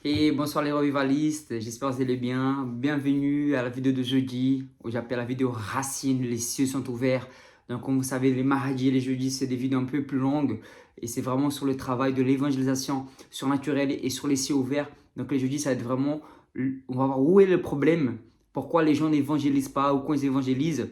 Et bonsoir les revivalistes, j'espère que vous allez bien. Bienvenue à la vidéo de jeudi, où j'appelle la vidéo Racine, les cieux sont ouverts. Donc comme vous savez, les mardis et les jeudis, c'est des vidéos un peu plus longues. Et c'est vraiment sur le travail de l'évangélisation surnaturelle et sur les cieux ouverts. Donc les jeudis, ça va être vraiment, on va voir où est le problème. Pourquoi les gens n'évangélisent pas ou quand ils évangélisent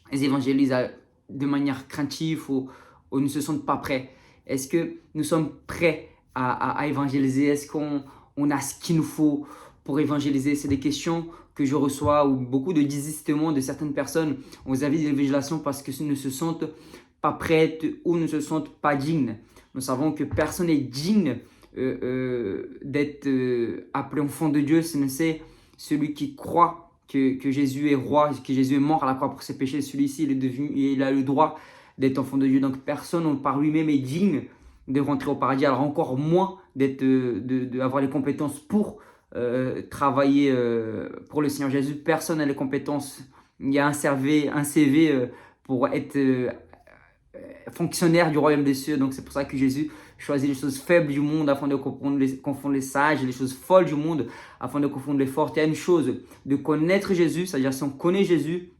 de manière craintive ou ne se sentent pas prêts. Est-ce que nous sommes prêts à évangéliser? Est-ce qu'on a ce qu'il nous faut pour évangéliser? C'est des questions que je reçois ou beaucoup de désistements de certaines personnes aux avis de l'évangélisation parce que ne se sentent pas prêtes ou ne se sentent pas dignes. Nous savons que personne n'est digne d'être appelé enfant de Dieu, ce n'est c'est celui qui croit que Jésus est roi, que Jésus est mort à la croix pour ses péchés. Celui-ci, il a le droit d'être enfant de Dieu. Donc personne par lui-même est digne de rentrer au paradis, alors encore moins d'avoir les compétences pour travailler pour le Seigneur Jésus. Personne n'a les compétences. Il y a un CV pour être fonctionnaire du royaume des cieux. Donc c'est pour ça que Jésus choisit les choses faibles du monde afin de confondre les sages, et les choses folles du monde afin de confondre les fortes. Il y a une chose, de connaître Jésus, c'est-à-dire si on connaît Jésus,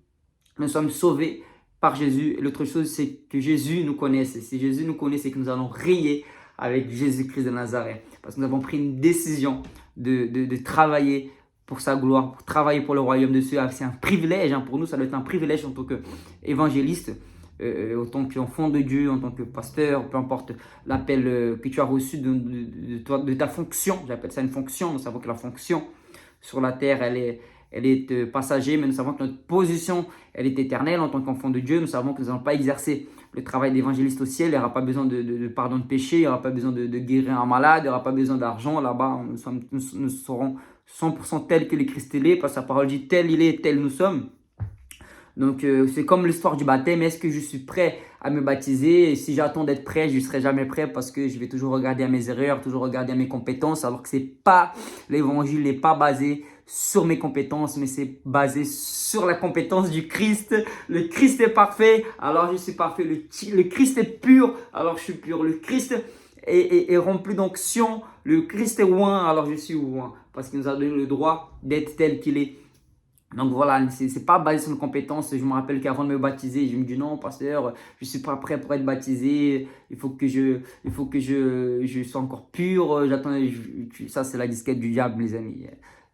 nous sommes sauvés par Jésus. Et l'autre chose, c'est que Jésus nous connaisse. Et si Jésus nous connaît, c'est que nous allons régner avec Jésus-Christ de Nazareth. Parce que nous avons pris une décision de travailler pour sa gloire, pour travailler pour le royaume de Dieu. C'est un privilège, pour nous, ça doit être un privilège en tant qu'évangéliste, en tant qu'enfant de Dieu, en tant que pasteur, peu importe l'appel que tu as reçu de ta fonction. J'appelle ça une fonction. Nous savons que la fonction sur la terre, elle est passager, mais nous savons que notre position, elle est éternelle en tant qu'enfant de Dieu. Nous savons que nous n'allons pas exercer le travail d'évangéliste au ciel. Il n'y aura pas besoin de pardon de péché, il n'y aura pas besoin de guérir un malade, il n'y aura pas besoin d'argent. Là-bas, nous serons 100% tels que le Christ est, parce que sa parole dit tel il est, tel nous sommes. Donc, c'est comme l'histoire du baptême. Est-ce que je suis prêt à me baptiser? Et si j'attends d'être prêt, je ne serai jamais prêt parce que je vais toujours regarder à mes erreurs, toujours regarder à mes compétences, alors que l'évangile n'est pas basé sur mes compétences, mais c'est basé sur la compétence du Christ. Le Christ est parfait, alors je suis parfait. Le Christ est pur, alors je suis pur. Le Christ est rempli d'onction. Le Christ est oint, alors je suis oint. Parce qu'il nous a donné le droit d'être tel qu'il est. Donc voilà, c'est pas basé sur une compétence. Je me rappelle qu'avant de me baptiser, je me dis non, pasteur, je suis pas prêt pour être baptisé. Il faut que je sois encore pur. Ça c'est la disquette du diable, mes amis.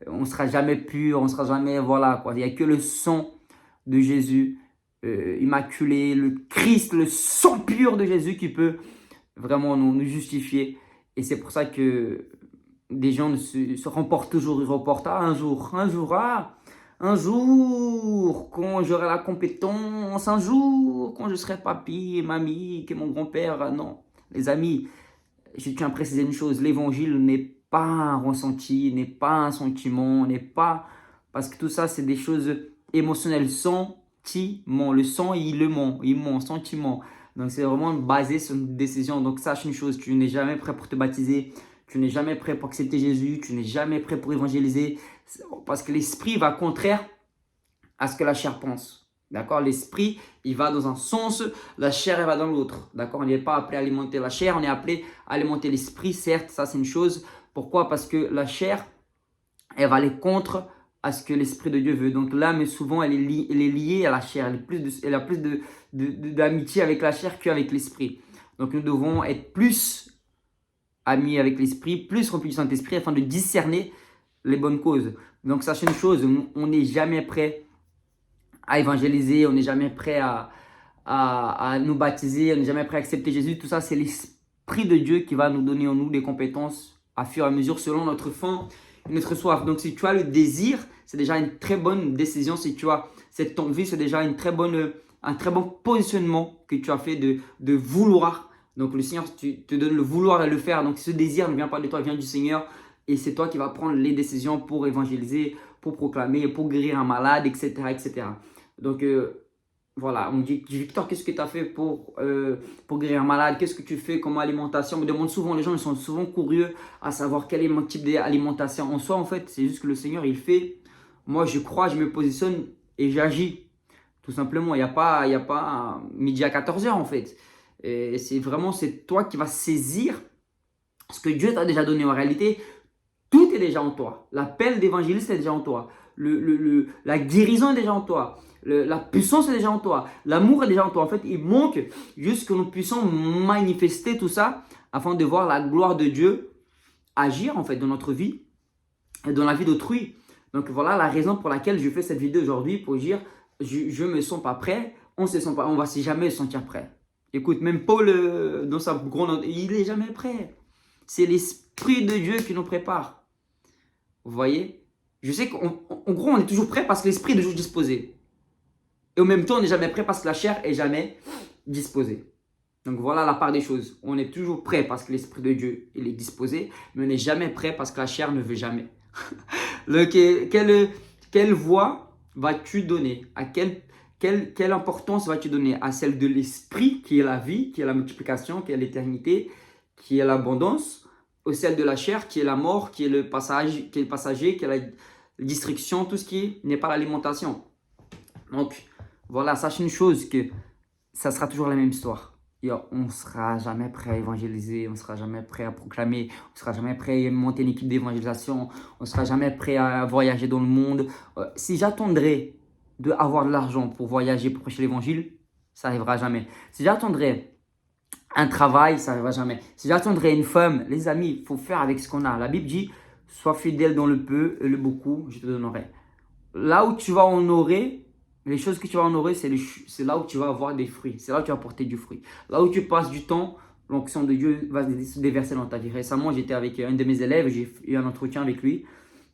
On sera jamais pur, on sera jamais, voilà quoi. Il y a que le sang de Jésus, immaculé, le Christ, le sang pur de Jésus qui peut vraiment nous justifier. Et c'est pour ça que des gens se remportent toujours, ils reportent un jour, quand j'aurai la compétence, un jour, quand je serai papy, mamie, que mon grand-père, non. Les amis, je tiens à préciser une chose, l'évangile n'est pas un ressenti, n'est pas un sentiment, n'est pas... Parce que tout ça, c'est des choses émotionnelles, sentiments. Le sang, il ment, sentiment. Donc, c'est vraiment basé sur une décision. Donc, sache une chose, tu n'es jamais prêt pour te baptiser. Tu n'es jamais prêt pour accepter Jésus. Tu n'es jamais prêt pour évangéliser. Parce que l'esprit va contraire à ce que la chair pense. D'accord? L'esprit, il va dans un sens, la chair, elle va dans l'autre. D'accord? On n'est pas appelé à alimenter la chair, on est appelé à alimenter l'esprit. Certes, ça c'est une chose. Pourquoi? Parce que la chair, elle va aller contre à ce que l'esprit de Dieu veut. Donc l'âme, souvent, elle est liée à la chair. Elle a plus d'amitié avec la chair qu'avec l'esprit. Donc nous devons être plus amis avec l'esprit, plus remplis du Saint-Esprit afin de discerner les bonnes causes. Donc sachez une chose, on n'est jamais prêt à évangéliser, on n'est jamais prêt à nous baptiser, on n'est jamais prêt à accepter Jésus. Tout ça, c'est l'Esprit de Dieu qui va nous donner en nous des compétences à fur et à mesure selon notre faim et notre soif. Donc si tu as le désir, c'est déjà une très bonne décision. Si tu as cette envie, c'est déjà un très bon positionnement que tu as fait de vouloir. Donc le Seigneur te donne le vouloir et le faire. Donc ce désir ne vient pas de toi, il vient du Seigneur. Et c'est toi qui vas prendre les décisions pour évangéliser, pour proclamer, pour guérir un malade, etc. etc. Donc voilà, on me dit, Victor, qu'est-ce que tu as fait pour guérir un malade? Qu'est-ce que tu fais comme alimentation? On me demande souvent, les gens ils sont souvent curieux à savoir quel est mon type d'alimentation. En soi, en fait, c'est juste que le Seigneur, il fait. Moi, je crois, je me positionne et j'agis. Tout simplement, il n'y a pas midi à 14h en fait. C'est toi qui vas saisir ce que Dieu t'a déjà donné en réalité. Tout est déjà en toi. L'appel d'évangéliste est déjà en toi. La guérison est déjà en toi. La puissance est déjà en toi. L'amour est déjà en toi. En fait, il manque juste que nous puissions manifester tout ça afin de voir la gloire de Dieu agir en fait dans notre vie et dans la vie d'autrui. Donc voilà la raison pour laquelle je fais cette vidéo aujourd'hui, pour dire je me sens pas prêt, on se sent pas, on va jamais se sentir prêt. Écoute, même Paul dans sa grande, il est jamais prêt. C'est l'Esprit de Dieu qui nous prépare. Vous voyez? Je sais qu'en gros, on est toujours prêt parce que l'Esprit est toujours disposé. Et en même temps, on n'est jamais prêt parce que la chair est jamais disposée. Donc voilà la part des choses. On est toujours prêt parce que l'Esprit de Dieu il est disposé, mais on n'est jamais prêt parce que la chair ne veut jamais. Quelle voix vas-tu donner? Quelle importance vas-tu donner à celle de l'Esprit qui est la vie, qui est la multiplication, qui est l'éternité, qui est l'abondance, ou celle de la chair qui est la mort, qui est le passage, qui est le passager, qui est la destruction, tout ce qui n'est pas l'alimentation. Donc voilà, sache une chose, que ça sera toujours la même histoire. Et on ne sera jamais prêt à évangéliser, on ne sera jamais prêt à proclamer, on ne sera jamais prêt à monter une équipe d'évangélisation, on ne sera jamais prêt à voyager dans le monde. Si j'attendrais d'avoir de l'argent pour voyager, pour prêcher l'évangile, ça n'arrivera jamais. Si j'attendrais un travail, ça n'arrivera jamais. Si j'attendrais une femme, les amis, il faut faire avec ce qu'on a. La Bible dit, sois fidèle dans le peu et le beaucoup, je te donnerai. Là où tu vas honorer, les choses que tu vas honorer, c'est là où tu vas avoir des fruits. C'est là où tu vas porter du fruit. Là où tu passes du temps, l'onction de Dieu va se déverser dans ta vie. Récemment, j'étais avec un de mes élèves, j'ai eu un entretien avec lui.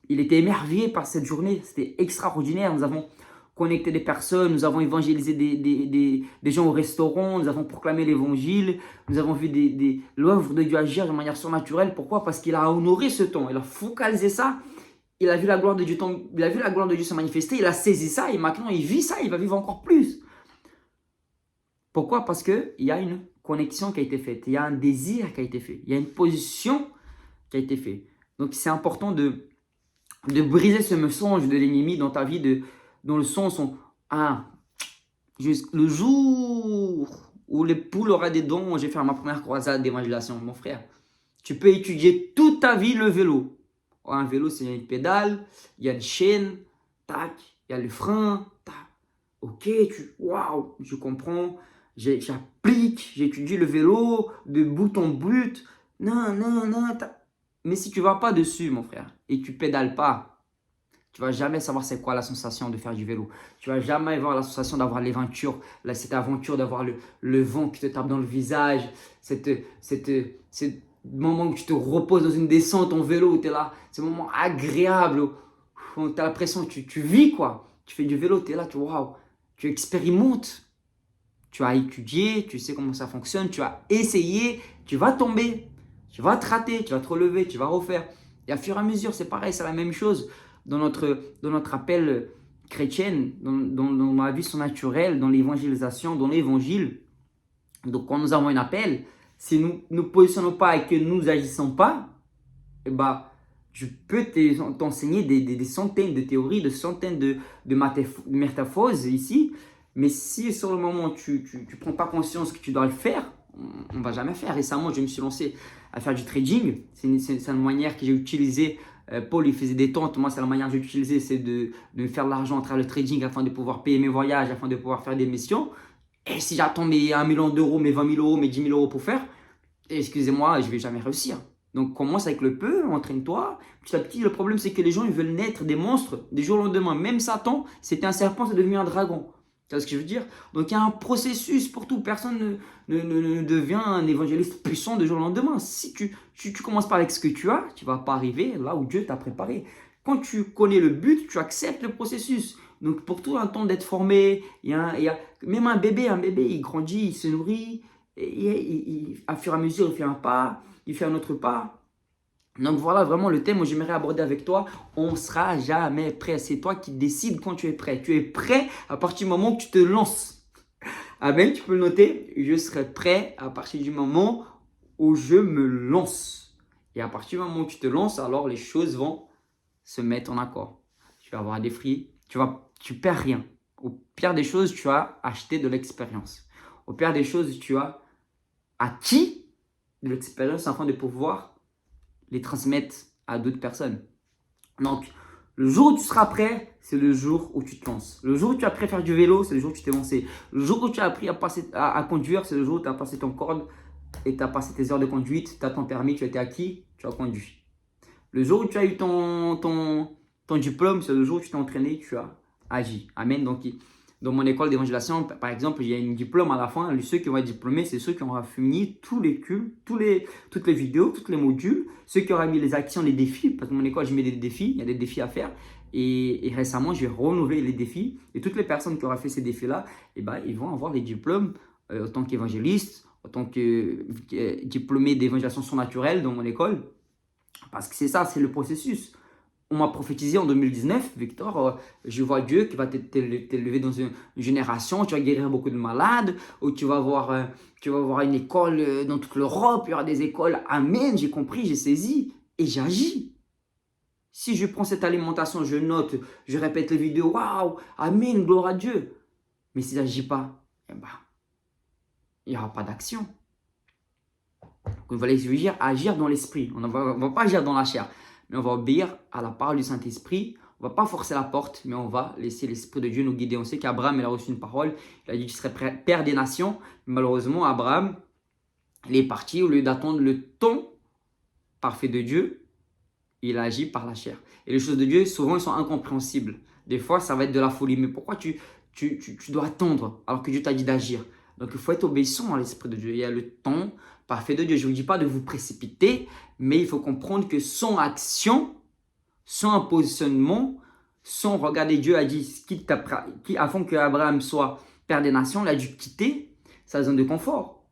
Il était émerveillé par cette journée. C'était extraordinaire. Nous avons connecté des personnes, nous avons évangélisé des gens au restaurant, nous avons proclamé l'évangile, nous avons vu l'œuvre de Dieu agir de manière surnaturelle. Pourquoi? Parce qu'il a honoré ce temps. Il a focalisé ça. Il a vu la gloire de Dieu, se manifester, il a saisi ça et maintenant il vit ça, il va vivre encore plus. Pourquoi? Parce qu'il y a une connexion qui a été faite, il y a un désir qui a été fait, il y a une position qui a été faite. Donc c'est important de briser ce mensonge de l'ennemi dans ta vie, dans le sens où le jour où les poules aura des dons, je vais faire ma première croisade d'évangélisation, mon frère. Tu peux étudier toute ta vie le vélo. Un vélo, c'est une pédale, il y a une chaîne, tac, il y a le frein, tac. Ok, waouh, je comprends, j'applique, j'étudie le vélo de bout en bout. Non, non, non, tac. Mais si tu ne vas pas dessus, mon frère, et tu pédales pas, tu vas jamais savoir c'est quoi la sensation de faire du vélo. Tu vas jamais avoir la sensation d'avoir l'aventure, cette aventure d'avoir le vent qui te tape dans le visage, cette moment où tu te reposes dans une descente en vélo, où tu es là, c'est un moment agréable, où tu as l'impression que tu vis quoi. Tu fais du vélo, tu es là, waouh, tu expérimentes, tu as étudié, tu sais comment ça fonctionne, tu as essayé, tu vas tomber, tu vas te rater, tu vas te relever, tu vas refaire. Et à fur et à mesure, c'est pareil, c'est la même chose dans notre appel chrétien, dans la vie surnaturelle, dans l'évangélisation, dans l'évangile. Donc quand nous avons un appel, si nous ne nous positionnons pas et que nous n'agissons pas, eh ben, je peux t'enseigner des centaines de théories, de centaines de métaphores ici. Mais si sur le moment tu ne prends pas conscience que tu dois le faire, on ne va jamais faire. Récemment, je me suis lancé à faire du trading. C'est une manière que j'ai utilisée. Paul, il faisait des tentes. Moi, c'est la manière que j'ai utilisée, c'est de faire de l'argent à travers le trading afin de pouvoir payer mes voyages, afin de pouvoir faire des missions. Et si j'attends mes 1 million d'euros, mes 20 000 euros, mes 10 000 euros pour faire, excusez-moi, je ne vais jamais réussir. Donc commence avec le peu, entraîne-toi. Petit à petit, le problème c'est que les gens ils veulent naître des monstres du jour au lendemain. Même Satan, c'était un serpent, c'est devenu un dragon. Tu vois ce que je veux dire? Donc il y a un processus pour tout. Personne ne devient un évangéliste puissant du jour au lendemain. Si tu commences pas avec ce que tu as, tu ne vas pas arriver là où Dieu t'a préparé. Quand tu connais le but, tu acceptes le processus. Donc pour tout un temps d'être formé, il y a même un bébé, il grandit, il se nourrit, et à fur et à mesure, il fait un pas, il fait un autre pas. Donc voilà vraiment le thème que j'aimerais aborder avec toi. On ne sera jamais prêt. C'est toi qui décides quand tu es prêt. Tu es prêt à partir du moment où tu te lances. Amen, tu peux le noter. Je serai prêt à partir du moment où je me lance. Et à partir du moment où tu te lances, alors les choses vont se mettre en accord. Tu vas avoir des fruits. Tu perds rien. Au pire des choses, tu as acheté de l'expérience. Au pire des choses, tu as acquis de l'expérience afin de pouvoir les transmettre à d'autres personnes. Donc, le jour où tu seras prêt, c'est le jour où tu te lances. Le jour où tu as appris à faire du vélo, c'est le jour où tu t'es lancé. Le jour où tu as appris à conduire, c'est le jour où tu as passé ton code et tu as passé tes heures de conduite, tu as ton permis, tu as été acquis, tu as conduit. Le jour où tu as eu ton diplôme, c'est le jour où tu t'es entraîné, tu as agi. Amen. Donc, dans mon école d'évangélisation, par exemple, il y a un diplôme à la fin. Ceux qui vont être diplômés, c'est ceux qui auront fini tous les cultes, toutes les vidéos, tous les modules, ceux qui auront mis les actions, les défis. Parce que mon école, je mets des défis, il y a des défis à faire. Et récemment, j'ai renouvelé les défis. Et toutes les personnes qui auront fait ces défis-là, eh ben, ils vont avoir les diplômes en tant qu'évangéliste, en tant que diplômé d'évangélisation surnaturelle dans mon école. Parce que c'est ça, c'est le processus. On m'a prophétisé en 2019, Victor, je vois Dieu qui va t'élever dans une génération, tu vas guérir beaucoup de malades, ou tu vas avoir une école dans toute l'Europe, il y aura des écoles. Amen, j'ai compris, j'ai saisi et j'agis. Si je prends cette alimentation, je note, je répète les vidéos, waouh, amen, gloire à Dieu. Mais si je n'agis pas, eh ben, il n'y aura pas d'action. Donc, voilà, je veux dire, agir dans l'esprit. On ne va pas agir dans la chair, mais on va obéir à la parole du Saint-Esprit. On ne va pas forcer la porte, mais on va laisser l'Esprit de Dieu nous guider. On sait qu'Abraham, il a reçu une parole. Il a dit qu'il serait père des nations. Malheureusement, Abraham, il est parti au lieu d'attendre le temps parfait de Dieu. Il agit par la chair. Et les choses de Dieu, souvent, elles sont incompréhensibles. Des fois, ça va être de la folie. Mais pourquoi tu dois attendre alors que Dieu t'a dit d'agir? Donc, il faut être obéissant à l'Esprit de Dieu. Il y a le temps parfait de Dieu. Je ne vous dis pas de vous précipiter, mais il faut comprendre que sans action, sans un positionnement, sans regarder, Dieu a dit, afin qu'Abraham soit père des nations, il a dû quitter sa zone de confort.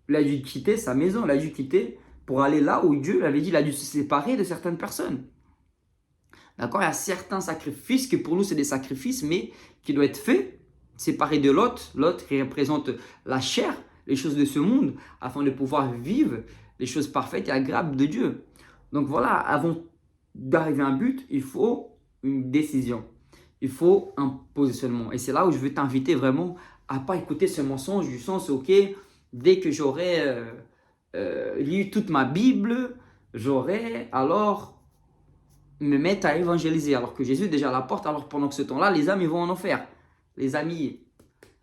Il a dû quitter sa maison, il a dû quitter pour aller là où Dieu l'avait dit, il a dû se séparer de certaines personnes. D'accord? Il y a certains sacrifices que pour nous, c'est des sacrifices, mais qui doivent être faits, séparés de l'autre qui représente la chair, les choses de ce monde, afin de pouvoir vivre les choses parfaites et agréables de Dieu. Donc voilà, avant d'arriver à un but, il faut une décision. Il faut un positionnement. Et c'est là où je veux t'inviter vraiment à ne pas écouter ce mensonge du sens, ok, dès que j'aurai lu toute ma Bible, j'aurai alors me mettre à évangéliser. Alors que Jésus est déjà à la porte, alors pendant que ce temps-là, les âmes ils vont en enfer. Les amis,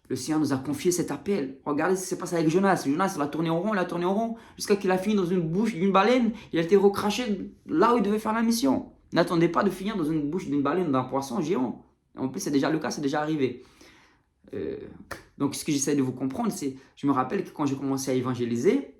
le Seigneur nous a confié cet appel. Regardez ce qui s'est passé avec Jonas. Jonas, il a tourné en rond, jusqu'à qu'il a fini dans une bouche d'une baleine. Il a été recraché là où il devait faire la mission. N'attendez pas de finir dans une bouche d'une baleine, d'un poisson géant. En plus, c'est déjà le cas, c'est déjà arrivé. Donc, ce que j'essaie de vous comprendre, c'est, je me rappelle que quand j'ai commencé à évangéliser,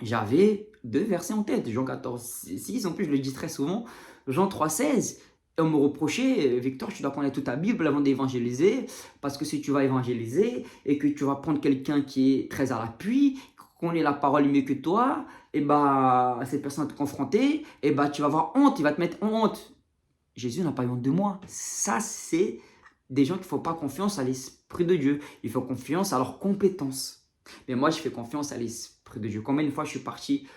j'avais 2 versets en tête. Jean 14, 6, en plus, je le dis très souvent. Jean 3, 16. Et on me reprochait, Victor, tu dois connaître toute ta Bible avant d'évangéliser, parce que si tu vas évangéliser et que tu vas prendre quelqu'un qui est très à l'appui, qui connaît la parole mieux que toi, et bah, cette personne va te confronter, et bah, tu vas avoir honte, il va te mettre en honte. Jésus n'a pas eu honte de moi. Ça, c'est des gens qui ne font pas confiance à l'Esprit de Dieu. Ils font confiance à leurs compétences. Mais moi, je fais confiance à l'Esprit de Dieu. Combien de fois je suis parti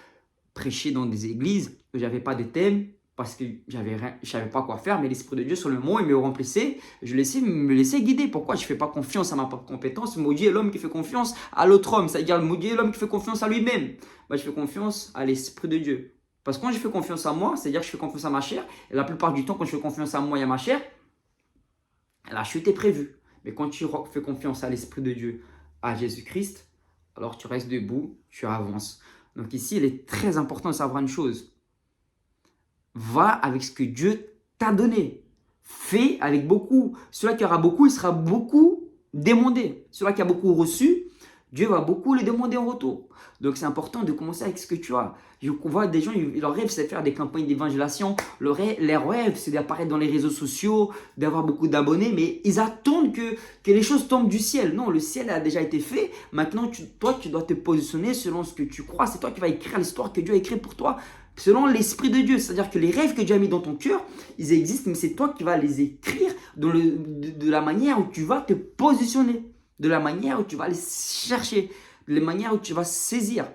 prêcher dans des églises où je n'avais pas de thème, parce que je ne savais pas quoi faire, mais l'Esprit de Dieu, sur le mot, il me remplissait, je me laissais guider. Pourquoi je ne fais pas confiance à ma propre compétence? Maudit est l'homme qui fait confiance à l'autre homme, c'est-à-dire maudit est l'homme qui fait confiance à lui-même. Bah, je fais confiance à l'Esprit de Dieu. Parce que quand je fais confiance à moi, c'est-à-dire que je fais confiance à ma chair, et la plupart du temps, quand je fais confiance à moi et à ma chair, la chute est prévue. Mais quand tu fais confiance à l'Esprit de Dieu, à Jésus-Christ, alors tu restes debout, tu avances. Donc ici, il est très important de savoir une chose. Va avec ce que Dieu t'a donné. Fais avec beaucoup. Celui qui aura beaucoup, il sera beaucoup demandé. Celui qui a beaucoup reçu, Dieu va beaucoup le demander en retour. Donc c'est important de commencer avec ce que tu as. Je vois des gens, leur rêve, c'est de faire des campagnes d'évangélisation. Leur rêve, c'est d'apparaître dans les réseaux sociaux, d'avoir beaucoup d'abonnés, mais ils attendent que les choses tombent du ciel. Non, le ciel a déjà été fait. Maintenant, toi, tu dois te positionner selon ce que tu crois. C'est toi qui vas écrire l'histoire que Dieu a écrite pour toi, selon l'Esprit de Dieu. C'est-à-dire que les rêves que Dieu a mis dans ton cœur, ils existent, mais c'est toi qui vas les écrire de la manière où tu vas te positionner, de la manière où tu vas les chercher, de la manière où tu vas saisir.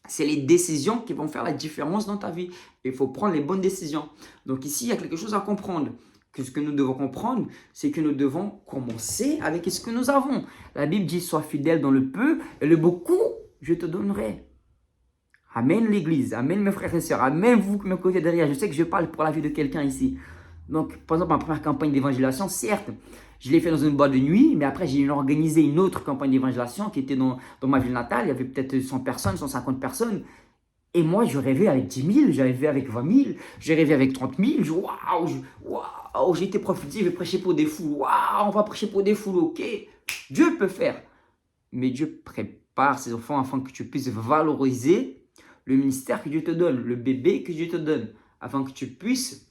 C'est les décisions qui vont faire la différence dans ta vie. Il faut prendre les bonnes décisions. Donc ici, il y a quelque chose à comprendre. Que ce que nous devons comprendre, c'est que nous devons commencer avec ce que nous avons. La Bible dit, sois fidèle dans le peu et le beaucoup, je te donnerai. Amen l'église, amen mes frères et sœurs, amen vous qui me côté derrière. Je sais que je parle pour la vie de quelqu'un ici. Donc, par exemple, ma première campagne d'évangélisation, certes, je l'ai fait dans une boîte de nuit, mais après, j'ai organisé une autre campagne d'évangélisation qui était dans ma ville natale. Il y avait peut-être 100 personnes, 150 personnes. Et moi, je rêvais avec 10 000, j'ai rêvé avec 20 000, j'ai rêvé avec 30 000. Waouh, j'ai été prophétisé, je vais prêcher pour des foules. Waouh, on va prêcher pour des foules, ok. Dieu peut faire. Mais Dieu prépare ses enfants afin que tu puisses valoriser le ministère que Dieu te donne, le bébé que Dieu te donne, afin que tu puisses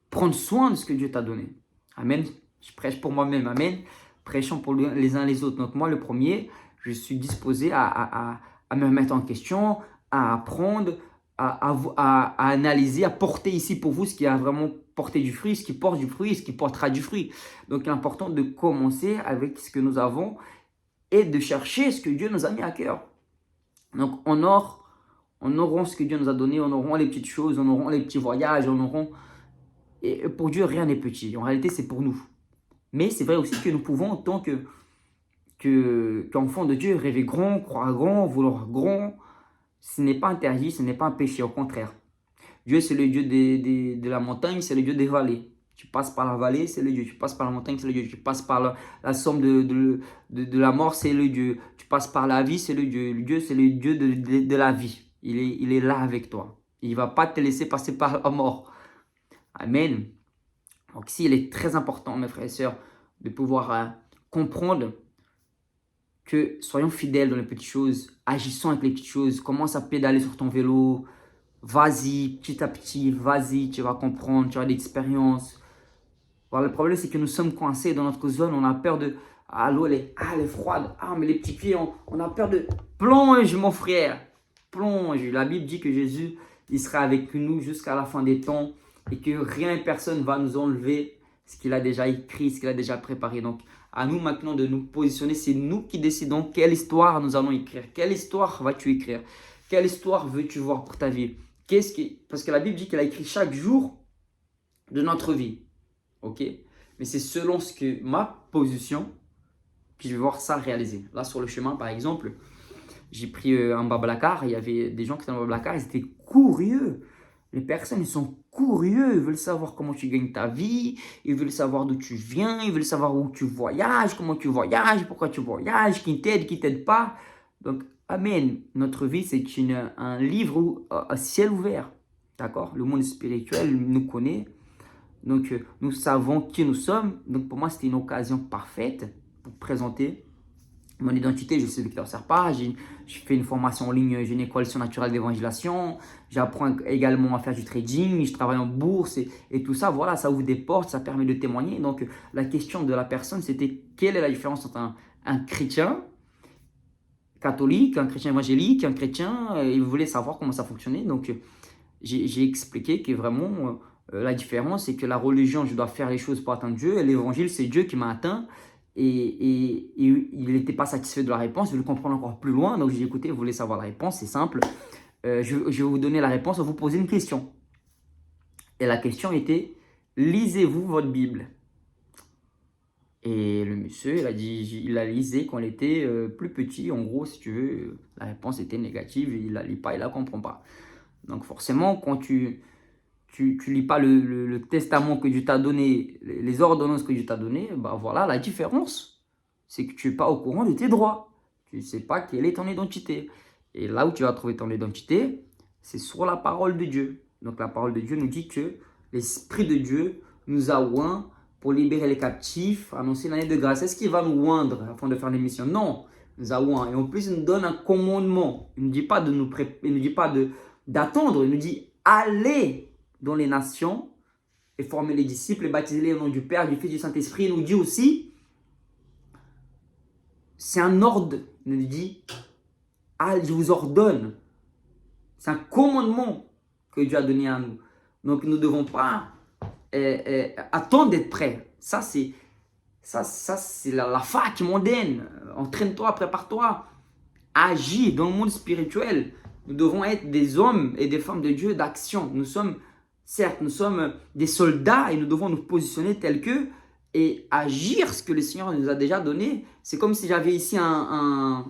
prendre soin de ce que Dieu t'a donné. Amen. Je prêche pour moi-même. Amen. Prêchons pour les uns les autres. Donc moi, le premier, je suis disposé à me remettre en question, à apprendre, à analyser, à porter ici pour vous ce qui a vraiment porté du fruit, ce qui porte du fruit, ce qui portera du fruit. Donc il est important de commencer avec ce que nous avons et de chercher ce que Dieu nous a mis à cœur. Donc, honorons ce que Dieu nous a donné, honorons les petites choses, honorons les petits voyages, honorons... Et pour Dieu, rien n'est petit. En réalité, c'est pour nous. Mais c'est vrai aussi que nous pouvons, en tant qu'enfants de Dieu, rêver grand, croire grand, vouloir grand. Ce n'est pas interdit, ce n'est pas un péché, au contraire. Dieu, c'est le Dieu de la montagne, c'est le Dieu des vallées. Tu passes par la vallée, c'est le Dieu. Tu passes par la montagne, c'est le Dieu. Tu passes par la somme de la mort, c'est le Dieu. Tu passes par la vie, c'est le Dieu. Le Dieu, c'est le Dieu de la vie. Il est là avec toi. Il ne va pas te laisser passer par la mort. Amen. Donc ici, il est très important, mes frères et sœurs, de pouvoir comprendre que soyons fidèles dans les petites choses, agissons avec les petites choses, commence à pédaler sur ton vélo, vas-y, petit à petit, vas-y, tu vas comprendre, tu as de l'expérience. Voilà, le problème, c'est que nous sommes coincés dans notre zone, on a peur de... Ah, l'eau, elle est froide. Ah, mais les petits pieds, on a peur de... Plonge, mon frère. Plonge. La Bible dit que Jésus, il sera avec nous jusqu'à la fin des temps et que rien et personne ne va nous enlever ce qu'il a déjà écrit, ce qu'il a déjà préparé. Donc, à nous maintenant de nous positionner. C'est nous qui décidons quelle histoire nous allons écrire. Quelle histoire vas-tu écrire? Quelle histoire veux-tu voir pour ta vie? Parce que la Bible dit qu'elle a écrit chaque jour de notre vie. Ok? Mais c'est selon ce que ma position, puis je vais voir ça réaliser. Là, sur le chemin, par exemple, j'ai pris un Blablacar. Il y avait des gens qui étaient dans Blablacar. Ils étaient curieux. Les personnes, ils sont curieux. Ils veulent savoir comment tu gagnes ta vie. Ils veulent savoir d'où tu viens. Ils veulent savoir où tu voyages, comment tu voyages, pourquoi tu voyages, qui t'aide pas. Donc, amen. Notre vie, c'est un livre à ciel ouvert. D'accord? Le monde spirituel nous connaît. Donc, nous savons qui nous sommes. Donc, pour moi, c'était une occasion parfaite pour présenter mon identité. Je suis Victor Serpa. Je fais une formation en ligne, j'ai une école surnaturelle d'évangélisation. J'apprends également à faire du trading. Je travaille en bourse et tout ça. Voilà, ça ouvre des portes, ça permet de témoigner. Donc, la question de la personne, c'était quelle est la différence entre un chrétien catholique, un chrétien évangélique, un chrétien. Il voulait savoir comment ça fonctionnait. Donc, j'ai expliqué que vraiment... la différence, c'est que la religion, je dois faire les choses pour atteindre Dieu. Et l'évangile, c'est Dieu qui m'a atteint. Et il n'était pas satisfait de la réponse. Je voulais comprendre encore plus loin. Donc, j'ai dit, écoutez, vous voulez savoir la réponse, c'est simple. Je vais vous donner la réponse en vous poser une question. Et la question était, lisez-vous votre Bible? Et le monsieur, il a dit, il la lisait quand il était plus petit. En gros, si tu veux, la réponse était négative. Il ne la lit pas, il ne la comprend pas. Donc, forcément, quand tu lis pas le testament que Dieu t'a donné, les ordonnances que Dieu t'a donné, bah voilà, la différence, c'est que tu n'es pas au courant de tes droits. Tu ne sais pas quelle est ton identité. Et là où tu vas trouver ton identité, c'est sur la parole de Dieu. Donc la parole de Dieu nous dit que l'Esprit de Dieu nous a oints pour libérer les captifs, annoncer l'année de grâce. Est-ce qu'il va nous oindre afin de faire des missions? Non, il nous a oints. Et en plus, il nous donne un commandement. Il ne dit pas d'attendre, il nous dit allez dans les nations et former les disciples et baptiser au nom du Père, du Fils et du Saint-Esprit. Il nous dit aussi, c'est un ordre. Il nous dit, je vous ordonne. C'est un commandement que Dieu a donné à nous. Donc, nous ne devons pas attendre d'être prêts. Ça, c'est la fac mondaine. Entraîne-toi, prépare-toi. Agis dans le monde spirituel. Nous devons être des hommes et des femmes de Dieu d'action. Certes, nous sommes des soldats et nous devons nous positionner tels qu'eux et agir ce que le Seigneur nous a déjà donné. C'est comme si j'avais ici une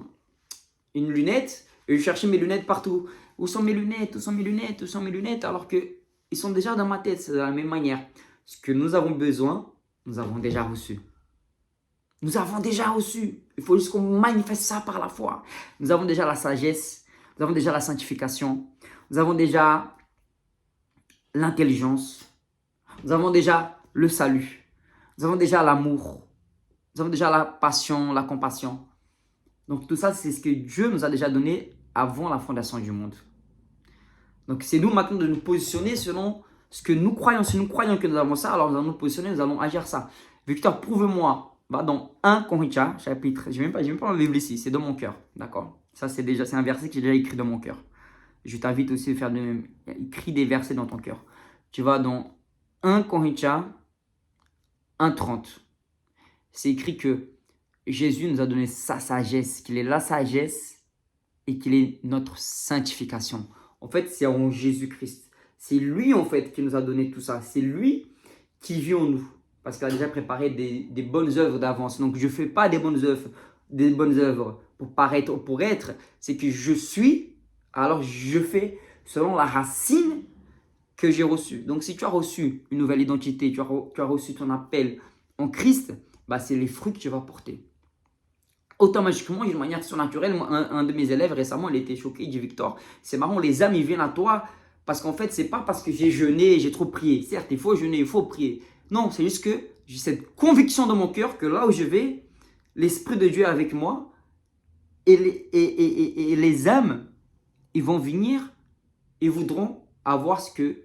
lunette Et je cherchais mes lunettes partout. Où sont mes lunettes? Où sont mes lunettes? Où sont mes lunettes? Alors qu'ils sont déjà dans ma tête. C'est de la même manière. Ce que nous avons besoin, nous avons déjà reçu. Nous avons déjà reçu. Il faut juste qu'on manifeste ça par la foi. Nous avons déjà la sagesse. Nous avons déjà la sanctification. Nous avons déjà l'intelligence. Nous avons déjà le salut. Nous avons déjà l'amour. Nous avons déjà la passion, la compassion. Donc tout ça, c'est ce que Dieu nous a déjà donné avant la fondation du monde. Donc c'est nous maintenant de nous positionner selon ce que nous croyons. Si nous croyons que nous avons ça, alors nous allons nous positionner, nous allons agir ça. Victor, prouve-moi. Va dans 1 Corinthiens, chapitre. Je n'ai même pas ma Bible ici, c'est dans mon cœur. D'accord? Ça, c'est un verset que j'ai déjà écrit dans mon cœur. Je t'invite aussi à faire de même. Écris des versets dans ton cœur. Tu vas dans 1 Corinthiens 1:30. C'est écrit que Jésus nous a donné sa sagesse, qu'il est la sagesse et qu'il est notre sanctification. En fait, c'est en Jésus-Christ. C'est lui, en fait, qui nous a donné tout ça. C'est lui qui vit en nous. Parce qu'il a déjà préparé des bonnes œuvres d'avance. Donc, je ne fais pas des bonnes œuvres pour paraître ou pour être. C'est que je suis, alors je fais selon la racine que j'ai reçue. Donc, si tu as reçu une nouvelle identité, tu as reçu ton appel en Christ, bah, c'est les fruits que tu vas porter. Automatiquement, d'une manière surnaturelle, un de mes élèves récemment, il était choqué, il dit Victor, c'est marrant, les âmes, ils viennent à toi parce qu'en fait, c'est pas parce que j'ai jeûné, j'ai trop prié. Certes, il faut jeûner, il faut prier. Non, c'est juste que j'ai cette conviction dans mon cœur que là où je vais, l'Esprit de Dieu est avec moi et les âmes, ils vont venir et voudront avoir ce que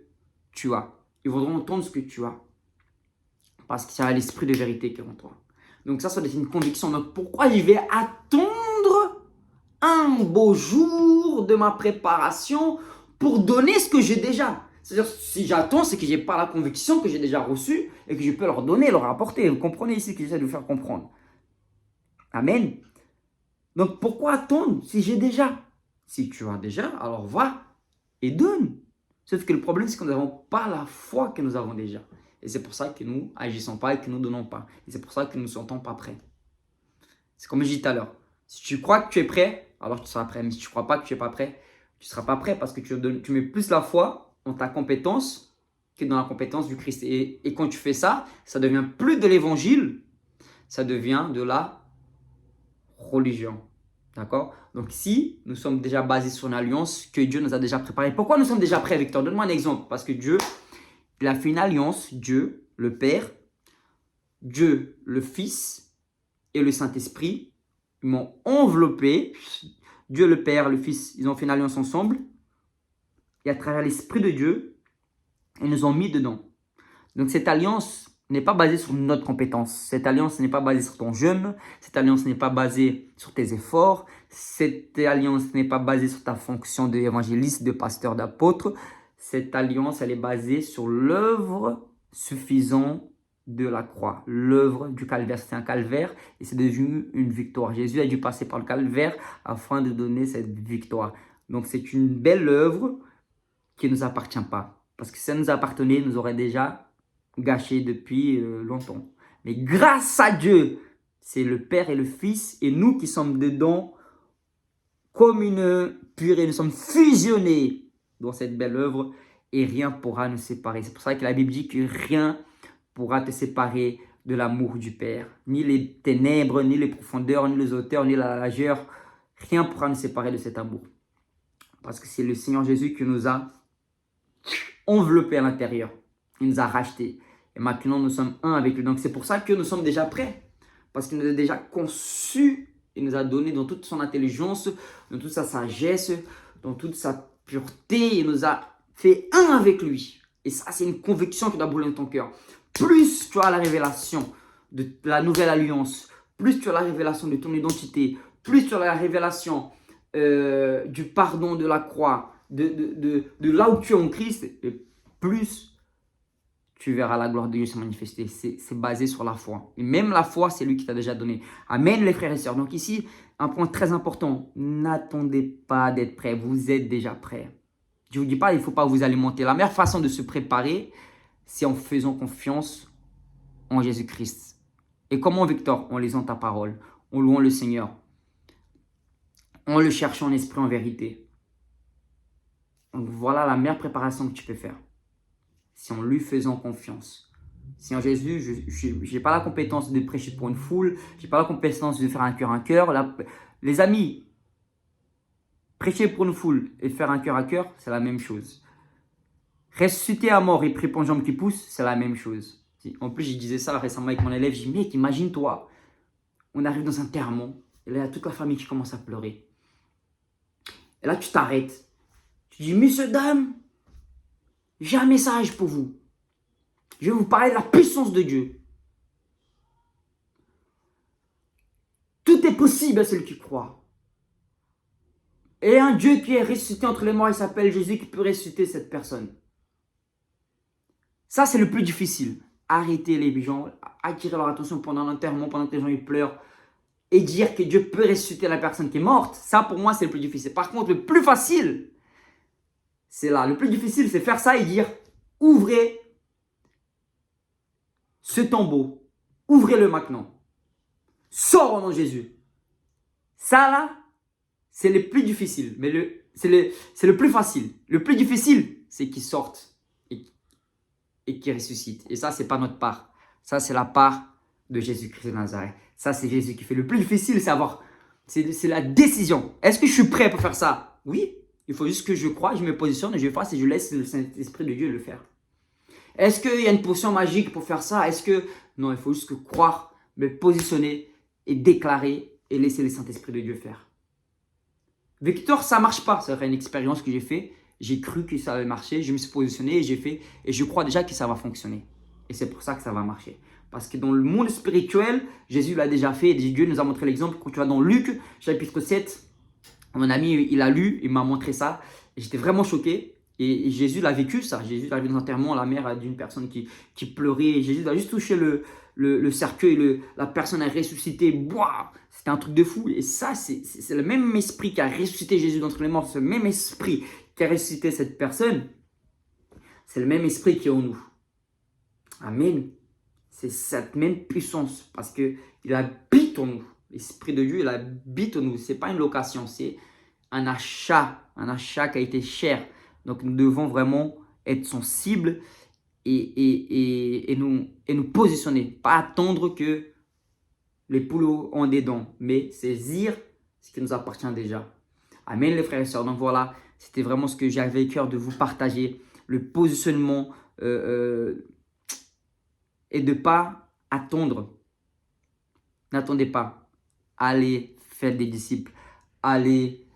tu as. Ils voudront entendre ce que tu as. Parce qu'il y a l'Esprit de vérité qui est en toi. Donc ça doit être une conviction. Donc pourquoi je vais attendre un beau jour de ma préparation pour donner ce que j'ai déjà? C'est-à-dire, si j'attends, c'est que je n'ai pas la conviction que j'ai déjà reçue et que je peux leur donner, leur apporter. Vous comprenez ici que j'essaie de vous faire comprendre. Amen. Donc pourquoi attendre si j'ai déjà? Si tu as déjà, alors va et donne. Sauf que le problème, c'est que nous n'avons pas la foi que nous avons déjà. Et c'est pour ça que nous agissons pas et que nous ne donnons pas. Et c'est pour ça que nous ne sentons pas prêts. C'est comme je dis tout à l'heure. Si tu crois que tu es prêt, alors tu seras prêt. Mais si tu ne crois pas que tu n'es pas prêt, tu ne seras pas prêt parce que tu mets plus la foi en ta compétence que dans la compétence du Christ. Et quand tu fais ça, ça devient plus de l'évangile, ça devient de la religion. D'accord? Donc si nous sommes déjà basés sur une alliance que Dieu nous a déjà préparée. Pourquoi nous sommes déjà prêts, Victor? Donne-moi un exemple. Parce que Dieu, il a fait une alliance, Dieu, le Père, Dieu, le Fils et le Saint-Esprit. Ils m'ont enveloppé. Dieu, le Père, le Fils, ils ont fait une alliance ensemble. Et à travers l'Esprit de Dieu, ils nous ont mis dedans. Donc cette alliance n'est pas basée sur notre compétence. Cette alliance n'est pas basée sur ton jeûne. Cette alliance n'est pas basée sur tes efforts. Cette alliance n'est pas basée sur ta fonction d'évangéliste, de pasteur, d'apôtre. Cette alliance, elle est basée sur l'œuvre suffisante de la croix. L'œuvre du calvaire, c'était un calvaire et c'est devenu une victoire. Jésus a dû passer par le calvaire afin de donner cette victoire. Donc c'est une belle œuvre qui ne nous appartient pas. Parce que si ça nous appartenait, nous aurait déjà gâché depuis longtemps. Mais grâce à Dieu, c'est le Père et le Fils et nous qui sommes dedans comme une purée. Nous sommes fusionnés dans cette belle œuvre et rien pourra nous séparer. C'est pour ça que la Bible dit que rien pourra te séparer de l'amour du Père. Ni les ténèbres, ni les profondeurs, ni les hauteurs, ni la largeur. Rien pourra nous séparer de cet amour. Parce que c'est le Seigneur Jésus qui nous a enveloppés à l'intérieur. Il nous a rachetés. Et maintenant, nous sommes un avec lui. Donc, c'est pour ça que nous sommes déjà prêts. Parce qu'il nous a déjà conçus. Il nous a donné dans toute son intelligence, dans toute sa sagesse, dans toute sa pureté. Il nous a fait un avec lui. Et ça, c'est une conviction qui doit brûler dans ton cœur. Plus tu as la révélation de la nouvelle alliance, plus tu as la révélation de ton identité, plus tu as la révélation du pardon de la croix, de là où tu es en Christ, et plus tu verras la gloire de Dieu se manifester. C'est basé sur la foi. Et même la foi, c'est lui qui t'a déjà donné. Amen, les frères et sœurs. Donc ici, un point très important. N'attendez pas d'être prêts. Vous êtes déjà prêts. Je ne vous dis pas, il ne faut pas vous alimenter. La meilleure façon de se préparer, c'est en faisant confiance en Jésus-Christ. Et comment, Victor? En lisant ta parole, en louant le Seigneur. en le cherchant en esprit, en vérité. Donc voilà la meilleure préparation que tu peux faire. C'est en lui faisant confiance. Seigneur Jésus, je n'ai pas la compétence de prêcher pour une foule. Je n'ai pas la compétence de faire un cœur à cœur. Les amis, prêcher pour une foule et faire un cœur à cœur, c'est la même chose. Ressusciter à mort et prier pour une jambe qui pousse, c'est la même chose. En plus, je disais ça récemment avec mon élève. Je dis, mec, imagine-toi, on arrive dans un enterrement et là, il y a toute la famille qui commence à pleurer. Et là, tu t'arrêtes. Tu dis, messieurs, dames, j'ai un message pour vous. Je vais vous parler de la puissance de Dieu. Tout est possible à celui qui croit. Et un Dieu qui est ressuscité entre les morts, il s'appelle Jésus, qui peut ressusciter cette personne. Ça, c'est le plus difficile. Arrêter les gens, attirer leur attention pendant l'enterrement, pendant que les gens ils pleurent, et dire que Dieu peut ressusciter la personne qui est morte. Ça, pour moi, c'est le plus difficile. Par contre, le plus facile, c'est là. Le plus difficile, c'est faire ça et dire, ouvrez ce tombeau. Ouvrez-le maintenant. Sors au nom de Jésus. Ça, là, c'est le plus difficile. Mais c'est le plus facile. Le plus difficile, c'est qu'ils sortent et qu'ils ressuscitent. Et ça, c'est pas notre part. Ça, c'est la part de Jésus-Christ de Nazareth. Ça, c'est Jésus qui fait. Le plus difficile, c'est la décision. Est-ce que je suis prêt pour faire ça? Oui. Il faut juste que je croie, je me positionne, je fasse et je laisse le Saint-Esprit de Dieu le faire. Est-ce qu'il y a une potion magique pour faire ça? Non, il faut juste que croire, me positionner et déclarer et laisser le Saint-Esprit de Dieu faire. Victor, ça ne marche pas. C'est une expérience que j'ai faite. J'ai cru que ça allait marcher. Je me suis positionné et j'ai fait. Et je crois déjà que ça va fonctionner. Et c'est pour ça que ça va marcher. Parce que dans le monde spirituel, Jésus l'a déjà fait. Et Dieu nous a montré l'exemple. Quand tu vas dans Luc, chapitre 7, mon ami, il a lu, il m'a montré ça. Et j'étais vraiment choqué. Et Jésus l'a vécu, ça. Jésus l'a vu dans un enterrement, la mère d'une personne qui pleurait. Et Jésus a juste touché le cercueil. La personne a ressuscité. Boah, c'était un truc de fou. Et ça, c'est le même esprit qui a ressuscité Jésus d'entre les morts. Ce même esprit qui a ressuscité cette personne. C'est le même esprit qui est en nous. Amen. C'est cette même puissance. Parce qu'il habite en nous. L'Esprit de Dieu, il habite en nous. Ce n'est pas une location, c'est un achat. Un achat qui a été cher. Donc, nous devons vraiment être sensibles et nous positionner. Pas attendre que les poules ont des dents, mais saisir ce qui nous appartient déjà. Amen, les frères et sœurs. Donc, voilà, c'était vraiment ce que j'avais cœur de vous partager. Le positionnement et de ne pas attendre. N'attendez pas. Allez faire des disciples. Allez,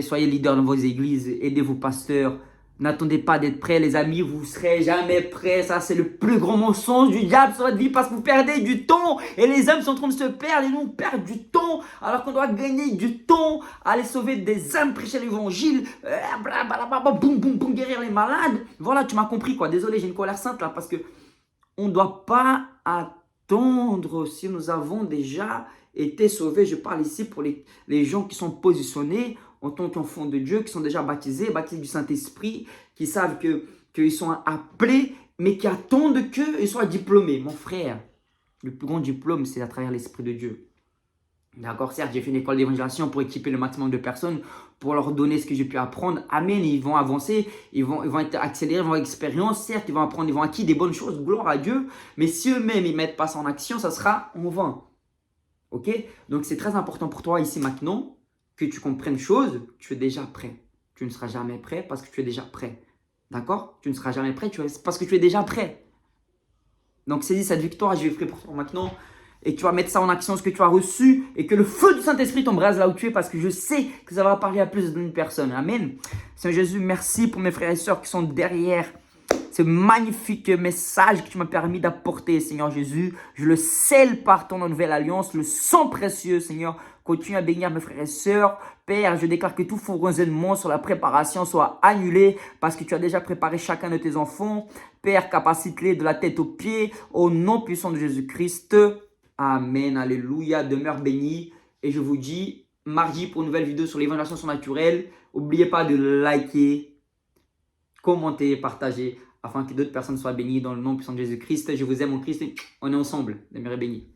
soyez leaders dans vos églises. Aidez vos pasteurs. N'attendez pas d'être prêts, les amis. Vous ne serez jamais prêts. Ça, c'est le plus grand mensonge du diable sur votre vie parce que vous perdez du temps. Et les hommes sont en train de se perdre et nous, on perd du temps. Alors qu'on doit gagner du temps. Aller sauver des âmes, prêcher l'évangile. Boum, boum, boum, guérir les malades. Voilà, tu m'as compris quoi. Désolé, j'ai une colère sainte là parce que on ne doit pas attendre si nous avons déjà été sauvés. Je parle ici pour les gens qui sont positionnés en tant qu'enfants de Dieu, qui sont déjà baptisés du Saint-Esprit, qui savent qu'ils sont appelés, mais qui attendent qu'ils soient diplômés. Mon frère, le plus grand diplôme, c'est à travers l'Esprit de Dieu. D'accord, certes, j'ai fait une école d'évangélisation pour équiper le maximum de personnes, pour leur donner ce que j'ai pu apprendre. Amen, ils vont avancer, ils vont être accélérés, ils vont avoir l'expérience. Certes, ils vont apprendre, ils vont acquérir des bonnes choses, gloire à Dieu. Mais si eux-mêmes, ils ne mettent pas ça en action, ça sera en vain. Ok? Donc, c'est très important pour toi ici maintenant que tu comprennes une chose, tu es déjà prêt. Tu ne seras jamais prêt parce que tu es déjà prêt. D'accord? Tu ne seras jamais prêt parce que tu es déjà prêt. Donc, saisis cette victoire, je vais prier pour toi maintenant. Et tu vas mettre ça en action, ce que tu as reçu, et que le feu du Saint-Esprit t'embrase là où tu es, parce que je sais que ça va parler à plus d'une personne. Amen. Seigneur Jésus, merci pour mes frères et sœurs qui sont derrière ce magnifique message que tu m'as permis d'apporter, Seigneur Jésus. Je le scelle par ton nouvelle alliance, le sang précieux, Seigneur. Continue à bénir mes frères et sœurs. Père, je déclare que tout faux raisonnement sur la préparation soit annulé parce que tu as déjà préparé chacun de tes enfants. Père, capacite-les de la tête aux pieds, au nom puissant de Jésus-Christ. Amen, alléluia, demeure béni. Et je vous dis, mardi pour une nouvelle vidéo sur l'évangélisation surnaturelle. N'oubliez pas de liker, commenter, partager, afin que d'autres personnes soient bénies dans le nom puissant de Jésus-Christ. Je vous aime en Christ, on est ensemble, demeurez bénis.